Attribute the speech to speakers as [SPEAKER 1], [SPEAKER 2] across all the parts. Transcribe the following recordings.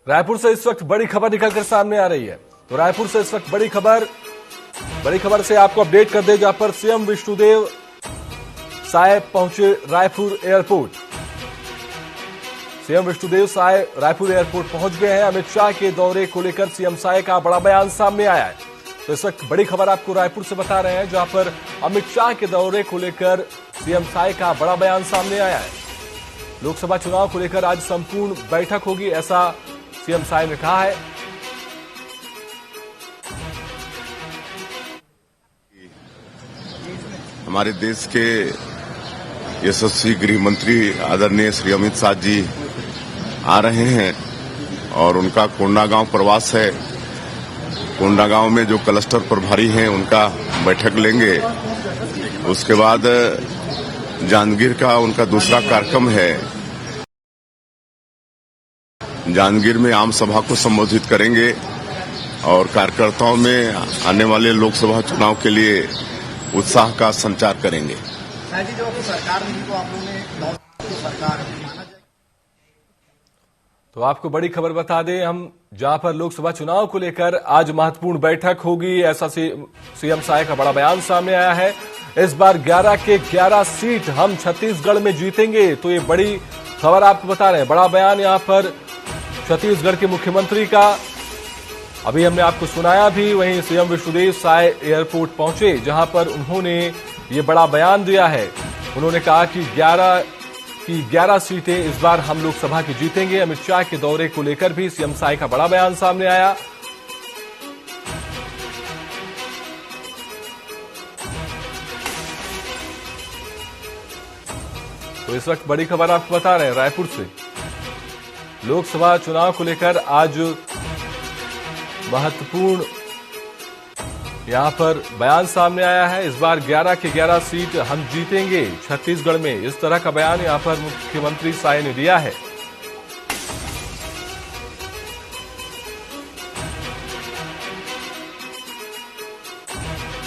[SPEAKER 1] रायपुर से इस वक्त बड़ी खबर निकलकर सामने आ रही है। तो रायपुर से इस वक्त बड़ी खबर से आपको अपडेट कर दे, जहां पर सीएम विष्णुदेव साय पहुंचे Raipur airport. CM Vishnudeo Sai Raipur airport पहुंच गए हैं। अमित शाह के दौरे को लेकर सीएम साय का बड़ा बयान सामने आया है। तो इस वक्त बड़ी खबर आपको रायपुर से बता रहे हैं, जहां पर अमित शाह के दौरे को लेकर सीएम साय का बड़ा बयान सामने आया है। लोकसभा चुनाव को लेकर आज संपूर्ण बैठक होगी, ऐसा सीएम साय ने कहा है।
[SPEAKER 2] हमारे देश के यशस्वी गृह मंत्री आदरणीय श्री अमित शाह जी आ रहे हैं और उनका कोंडागांव प्रवास है। कोंडागांव में जो क्लस्टर प्रभारी हैं उनका बैठक लेंगे। उसके बाद जांजगीर का उनका दूसरा कार्यक्रम है। जांजगीर में आम सभा को संबोधित करेंगे और कार्यकर्ताओं में आने वाले लोकसभा चुनाव के लिए उत्साह का संचार करेंगे।
[SPEAKER 3] जो सरकार नहीं तो आप लोगों ने सरकार माना जाए।
[SPEAKER 1] तो आपको बड़ी खबर बता दें हम, जहां पर लोकसभा चुनाव को लेकर आज महत्वपूर्ण बैठक होगी, ऐसा सीएम साय का बड़ा बयान सामने आया है। इस बार 11 के 11 सीट हम छत्तीसगढ़ में जीतेंगे। तो ये बड़ी खबर आपको बता रहे हैं। बड़ा बयान यहां पर छत्तीसगढ़ के मुख्यमंत्री का अभी हमने आपको सुनाया भी। वहीं सीएम विष्णुदेव साय एयरपोर्ट पहुंचे, जहां पर उन्होंने ये बड़ा बयान दिया है। उन्होंने कहा कि 11 की 11 सीटें इस बार हम लोकसभा की जीतेंगे। अमित शाह के दौरे को लेकर भी सीएम साय का बड़ा बयान सामने आया। तो इस वक्त बड़ी खबर आपको बता रहे हैं रायपुर से। लोकसभा चुनाव को लेकर आज महत्वपूर्ण यहां पर बयान सामने आया है। इस बार 11 के 11 सीट हम जीतेंगे छत्तीसगढ़ में, इस तरह का बयान यहां पर मुख्यमंत्री साय ने दिया है।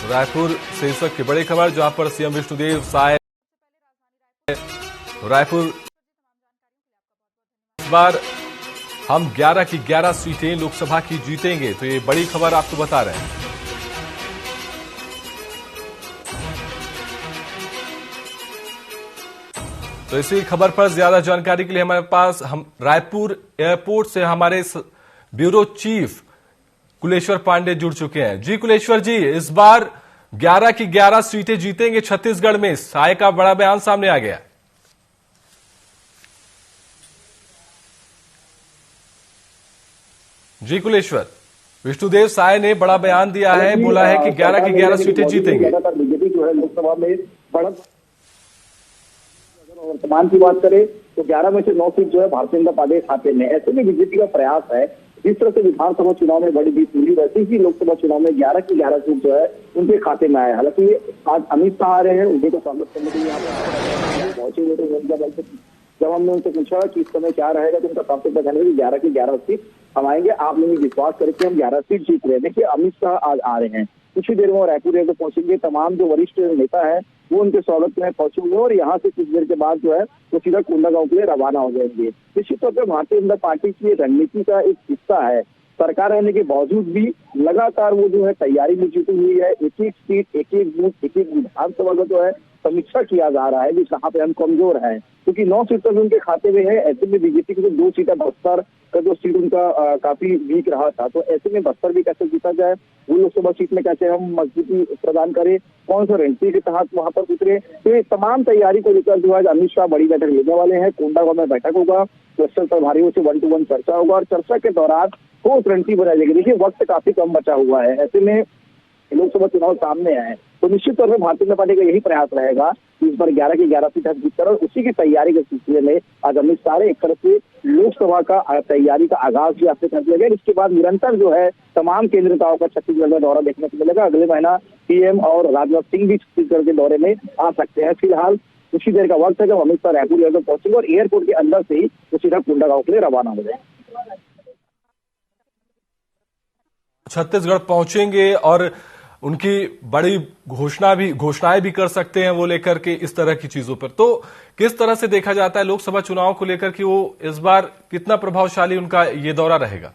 [SPEAKER 1] रायपुर से इस वक्त की बड़ी खबर, जहां पर सीएम विष्णुदेव साय रायपुर। इस बार हम 11 की 11 सीटें लोकसभा की जीतेंगे। तो ये बड़ी खबर आपको बता रहे हैं। तो इसी खबर पर ज्यादा जानकारी के लिए हमारे पास रायपुर एयरपोर्ट से हमारे ब्यूरो चीफ कुलेश्वर पांडे जुड़ चुके हैं। जी कुलेश्वर जी, इस बार 11 की 11 सीटें जीतेंगे छत्तीसगढ़ में, साय का बड़ा बयान सामने आ गया। जी कुलेश्वर, विष्णुदेव साय ने बड़ा बयान दिया है, बोला है कि 11 की 11 सीटें जीतेंगे।
[SPEAKER 3] बीजेपी जो है लोकसभा में बढ़त, अगर वर्तमान की बात करें तो 11 में से 9 सीट जो है भारतीय जनता पार्टी खाते में। ऐसे में बीजेपी का प्रयास है, जिस तरह से विधानसभा चुनाव में बड़ी जीत मिली, वैसे ही लोकसभा चुनाव में 11 की 11 सीट जो है उनके खाते में आए। हालांकि आज अमित शाह आ रहे हैं, उन्हीं को स्वागत करने के लिए यहाँ पर पहुंचे हुए थे। जब हमने उनसे पूछा कि इस समय क्या रहेगा, तो उनका साफ तौर पर कहना है कि 11 की 11 सीट हम आएंगे। आप लोग विश्वास करके हम 11 सीट जीत रहे हैं। देखिए अमित शाह आज आ रहे हैं, कुछ ही देर में रायपुर एयरपोर्ट पहुंचेंगे। तमाम जो वरिष्ठ नेता है वो उनके स्वागत में पहुंचे हुए और यहाँ से कुछ देर के बाद जो है वो सीधा कोंडागांव के लिए रवाना हो जाएंगे। निश्चित तौर पर भारतीय जनता पार्टी की रणनीति का एक हिस्सा है। सरकार रहने के बावजूद भी लगातार वो जो है तैयारी में जुटी हुई है। एक एक सीट, एक एक बूथ, एक एक विधानसभा का जो है समीक्षा किया जा रहा है कि कहाँ पे हम कमजोर हैं, क्योंकि 9 सीट तक उनके खाते में है। ऐसे में बीजेपी की जो 2 सीटें, बस्तर का जो सीट उनका काफी वीक रहा था, तो ऐसे में बस्तर भी कैसे जीता जाए, वो लोकसभा सीट में कैसे हम मजबूती प्रदान करें, कौन सा रणनीति के तहत वहां पर उतरे, तो ये तमाम तैयारी को लेकर जो आज अमित शाह बड़ी बैठक लेने वाले हैं। कोंडागांव में बैठक होगा, क्लस्टर प्रभारियों से 1 to 1 चर्चा होगा और चर्चा के दौरान ठोस रणनीति बनाई जाएगी। देखिए वक्त काफी कम बचा हुआ है, ऐसे में लोकसभा चुनाव सामने आए, तो निश्चित तौर पर भारतीय जनता पार्टी का यही प्रयास रहेगा कि इस बार 11 की 11 सीट जीतकर, और उसी की तैयारी के सिलसिले में आज अमित शाह एक तरफ से लोकसभा का तैयारी का आगाज भी आपसे कर दिया गया। इसके बाद निरंतर जो है तमाम केंद्रीय नेताओं का छत्तीसगढ़ में दौरा देखने को मिलेगा। अगले महीना पीएम और राजनाथ सिंह भी छत्तीसगढ़ के दौरे में आ सकते हैं। फिलहाल कुछ ही देर का वक्त है जब अमित शाह रायपुर एयरपोर्ट पहुंचेंगे और एयरपोर्ट के अंदर से ही वो सीधा कोंडागांव के लिए रवाना हो जाएंगे।
[SPEAKER 1] छत्तीसगढ़ पहुंचेंगे और उनकी बड़ी घोषणाएं भी कर सकते हैं वो लेकर के इस तरह की चीजों पर। तो किस तरह से देखा जाता है लोकसभा चुनाव को लेकर कि वो इस बार कितना प्रभावशाली उनका ये दौरा रहेगा?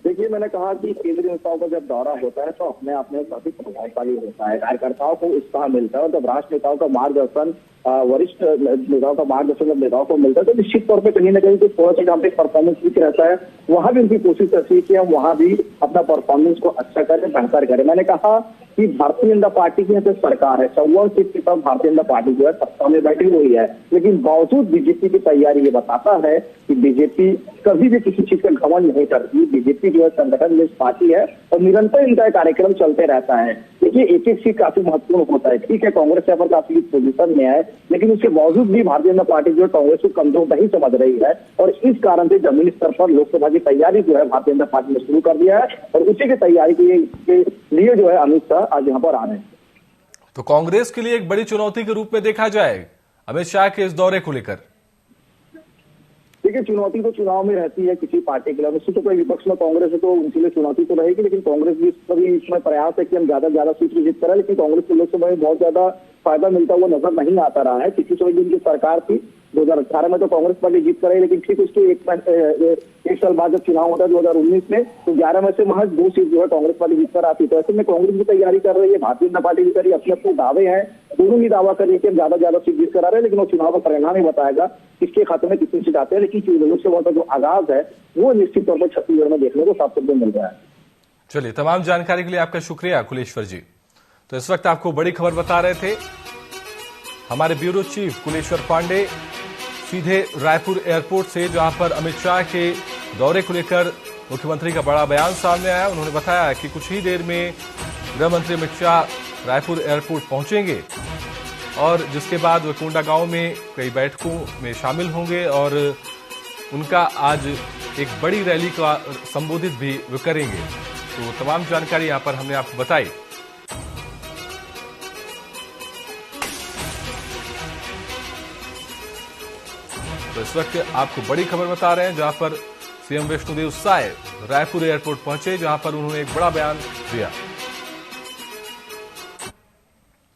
[SPEAKER 3] देखिए, मैंने कहा कि केंद्रीय नेताओं का जब दौरा होता है तो अपने आप में काफी प्रभावशाली होता है, कार्यकर्ताओं को उत्साह मिलता है। और जब राष्ट्र नेताओं का मार्गदर्शन, वरिष्ठ नेताओं का मार्गदर्शन जब नेताओं को मिलता है तो निश्चित तौर पर कहीं ना कहीं तो थोड़ा सा जहाँ पे परफॉर्मेंस ठीक रहता है वहां भी उनकी कोशिश रहती है कि हम वहां भी अपना परफॉर्मेंस को अच्छा करें, बेहतर करें। मैंने कहा कि भारतीय जनता पार्टी की यहाँ पे सरकार है, 54 सीट के साथ भारतीय जनता पार्टी जो है सत्ता में बैठी हुई है, लेकिन बावजूद बीजेपी की तैयारी ये बताता है कि बीजेपी कभी भी किसी चीज का घमंड नहीं करती। बीजेपी जो है संगठन बेस्ड पार्टी है और निरंतर इनका कार्यक्रम चलते रहता है। देखिए, एक एक सीट काफी महत्वपूर्ण होता है। ठीक है, कांग्रेस यहाँ पर काफी पोजीशन में है, लेकिन उसके बावजूद भी भारतीय जनता पार्टी जो है कांग्रेस को कमजोर नहीं समझ रही है और इस कारण से जमीनी स्तर पर लोकसभा की तैयारी जो है भारतीय जनता पार्टी ने शुरू कर दिया है और उसी की तैयारी के लिए जो है अमित शाह आज यहाँ पर आ रहे हैं।
[SPEAKER 1] तो कांग्रेस के लिए एक बड़ी चुनौती के रूप में देखा जाए अमित शाह के इस दौरे को लेकर?
[SPEAKER 3] देखिए, चुनौती तो चुनाव में रहती है किसी पार्टी के लिए। निश्चित तो कोई विपक्ष में कांग्रेस है तो उनके लिए चुनौती तो रहेगी, लेकिन कांग्रेस भी इसमें प्रयास है कि हम ज्यादा से ज्यादा सीट विजित करें, लेकिन कांग्रेस को लोकसभा में बहुत ज्यादा फायदा मिलता हुआ नजर नहीं आता रहा है। पिछले 24 दिन की सरकार थी, 2018 में तो कांग्रेस पार्टी जीत कर रही, लेकिन ठीक उसके एक साल बाद जब चुनाव होता है 2019 में, तो 11 में से महज 2 सीट जो है कांग्रेस पार्टी जीत कर आती है। तो ऐसे में कांग्रेस भी तैयारी कर रही है, भारतीय जनता पार्टी भी कर रही है, अपने दावे हैं, दोनों ही दावा कर रही है कि हम ज्यादा ज्यादा सीट जीत कर आ रहे हैं, लेकिन वो चुनाव का परिणाम ही बताएगा किसके खाते में कितनी सीट आते हैं। लेकिन लोकसभा का जो आगाज है वो निश्चित तौर पर छत्तीसगढ़ में देखने को साफ तौर पर मिल रहा है।
[SPEAKER 1] चलिए, तमाम जानकारी के लिए आपका शुक्रिया कुलेश्वर जी। तो इस वक्त आपको बड़ी खबर बता रहे थे हमारे ब्यूरो चीफ कुलेश्वर पांडे सीधे रायपुर एयरपोर्ट से, जहां पर अमित शाह के दौरे को लेकर मुख्यमंत्री का बड़ा बयान सामने आया। उन्होंने बताया कि कुछ ही देर में गृह मंत्री अमित शाह रायपुर एयरपोर्ट पहुंचेंगे और जिसके बाद वे कोंडागांव में कई बैठकों में शामिल होंगे और उनका आज एक बड़ी रैली का संबोधित भी वे करेंगे। तो तमाम जानकारी यहां पर हमने आपको बताई। तो इस वक्त आपको बड़ी खबर बता रहे हैं जहां पर सीएम वैष्णोदेव साय रायपुर एयरपोर्ट पहुंचे, जहां पर उन्होंने एक बड़ा बयान दिया।